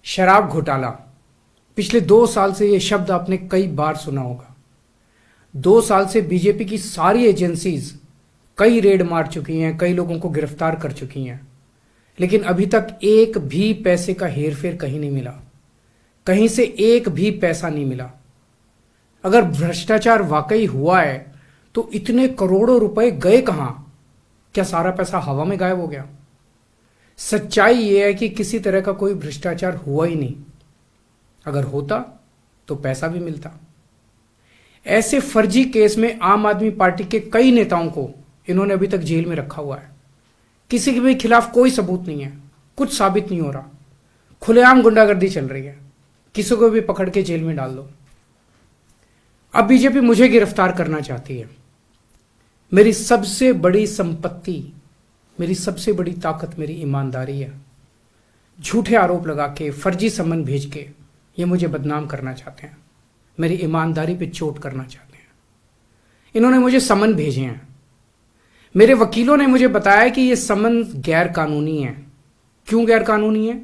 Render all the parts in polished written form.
शराब घोटाला। पिछले 2 साल से यह शब्द आपने कई बार सुना होगा। 2 साल से बीजेपी की सारी एजेंसीज कई रेड मार चुकी हैं, कई लोगों को गिरफ्तार कर चुकी हैं, लेकिन अभी तक एक भी पैसे का हेरफेर कहीं नहीं मिला, कहीं से एक भी पैसा नहीं मिला। अगर भ्रष्टाचार वाकई हुआ है तो इतने करोड़ों रुपए गए कहां? क्या सारा पैसा हवा में गायब हो गया? सच्चाई यह है कि किसी तरह का कोई भ्रष्टाचार हुआ ही नहीं। अगर होता तो पैसा भी मिलता। ऐसे फर्जी केस में आम आदमी पार्टी के कई नेताओं को इन्होंने अभी तक जेल में रखा हुआ है। किसी के भी खिलाफ कोई सबूत नहीं है, कुछ साबित नहीं हो रहा, खुलेआम गुंडागर्दी चल रही है, किसी को भी पकड़ के जेल में डाल दो। अब बीजेपी मुझे गिरफ्तार करना चाहती है। मेरी सबसे बड़ी संपत्ति, मेरी सबसे बड़ी ताकत मेरी ईमानदारी है। झूठे आरोप लगा के, फर्जी समन भेज के ये मुझे बदनाम करना चाहते हैं, मेरी ईमानदारी पे चोट करना चाहते हैं। इन्होंने मुझे समन भेजे हैं। मेरे वकीलों ने मुझे बताया कि ये समन गैर कानूनी है। क्यों गैर कानूनी है?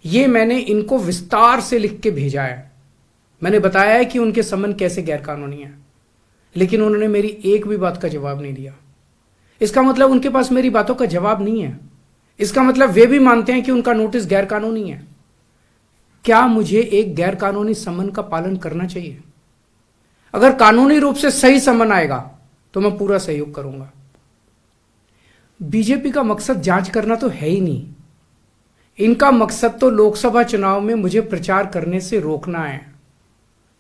ये मैंने इनको विस्तार से लिख के भेजा है। मैंने बताया है कि उनके समन कैसे गैर कानूनी है, लेकिन उन्होंने मेरी एक भी बात का जवाब नहीं दिया। इसका मतलब उनके पास मेरी बातों का जवाब नहीं है। इसका मतलब वे भी मानते हैं कि उनका नोटिस गैर कानूनी है। क्या मुझे एक गैर कानूनी समन का पालन करना चाहिए? अगर कानूनी रूप से सही समन आएगा तो मैं पूरा सहयोग करूंगा। बीजेपी का मकसद जांच करना तो है ही नहीं। इनका मकसद तो लोकसभा चुनाव में मुझे प्रचार करने से रोकना है।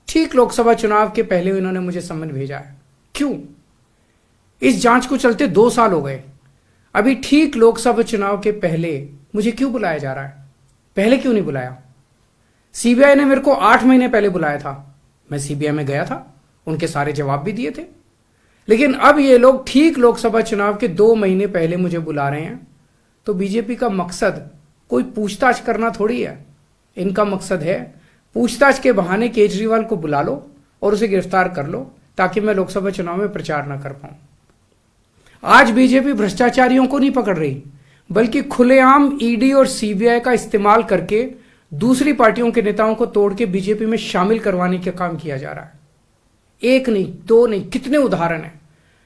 ठीक लोकसभा चुनाव के पहले इन्होंने मुझे समन भेजा है। क्यों? इस जांच को चलते 2 साल हो गए। अभी ठीक लोकसभा चुनाव के पहले मुझे क्यों बुलाया जा रहा है? पहले क्यों नहीं बुलाया? सीबीआई ने मेरे को 8 महीने पहले बुलाया था। मैं सीबीआई में गया था, उनके सारे जवाब भी दिए थे। लेकिन अब ये लोग ठीक लोकसभा चुनाव के 2 महीने पहले मुझे बुला रहे हैं। तो बीजेपी का मकसद कोई पूछताछ करना थोड़ी है। इनका मकसद है पूछताछ के बहाने केजरीवाल को बुला लो और उसे गिरफ्तार कर लो, ताकि मैं लोकसभा चुनाव में प्रचार ना कर पाऊं। आज बीजेपी भ्रष्टाचारियों को नहीं पकड़ रही, बल्कि खुलेआम ईडी और सीबीआई का इस्तेमाल करके दूसरी पार्टियों के नेताओं को तोड़ के बीजेपी में शामिल करवाने का काम किया जा रहा है। एक नहीं, 2 नहीं, कितने उदाहरण हैं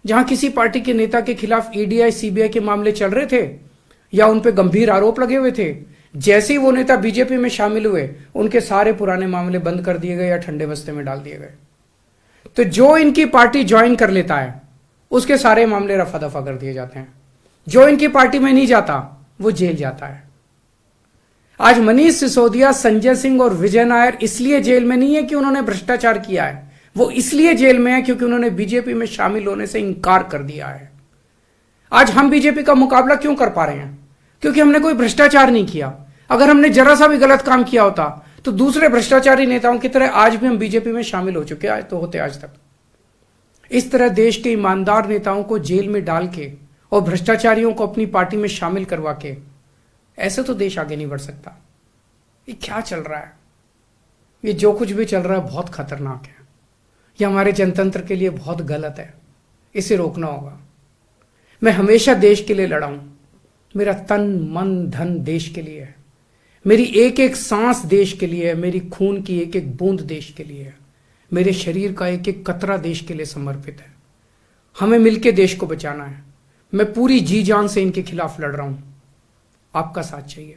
जहां किसी पार्टी के नेता के खिलाफ ईडीआई सीबीआई के मामले चल रहे थे या उन पे गंभीर आरोप लगे हुए थे। जैसे ही वो नेता बीजेपी में शामिल हुए, उनके सारे पुराने मामले बंद कर दिए गए या ठंडे बस्ते में डाल दिए गए। तो जो इनकी पार्टी ज्वाइन कर लेता है उसके सारे मामले रफा दफा कर दिए जाते हैं। जो इनकी पार्टी में नहीं जाता वो जेल जाता है। आज मनीष सिसोदिया, संजय सिंह और विजय नायर इसलिए जेल में नहीं है कि उन्होंने भ्रष्टाचार किया है, वो इसलिए जेल में है क्योंकि उन्होंने बीजेपी में शामिल होने से इंकार कर दिया है। आज हम बीजेपी का मुकाबला क्यों कर पा रहे हैं? क्योंकि हमने कोई भ्रष्टाचार नहीं किया। अगर हमने जरा सा भी गलत काम किया होता तो दूसरे भ्रष्टाचारी नेताओं की तरह आज भी हम बीजेपी में शामिल हो चुके होते आज तक। इस तरह देश के ईमानदार नेताओं को जेल में डाल के और भ्रष्टाचारियों को अपनी पार्टी में शामिल करवा के ऐसे तो देश आगे नहीं बढ़ सकता। ये क्या चल रहा है? ये जो कुछ भी चल रहा है बहुत खतरनाक है। ये हमारे जनतंत्र के लिए बहुत गलत है। इसे रोकना होगा। मैं हमेशा देश के लिए लड़ा हूं। मेरा तन मन धन देश के लिए है। मेरी एक एक सांस देश के लिए है। मेरी खून की एक एक बूंद देश के लिए है। मेरे शरीर का एक एक कतरा देश के लिए समर्पित है। हमें मिलकर देश को बचाना है। मैं पूरी जी जान से इनके खिलाफ लड़ रहा हूं। आपका साथ चाहिए।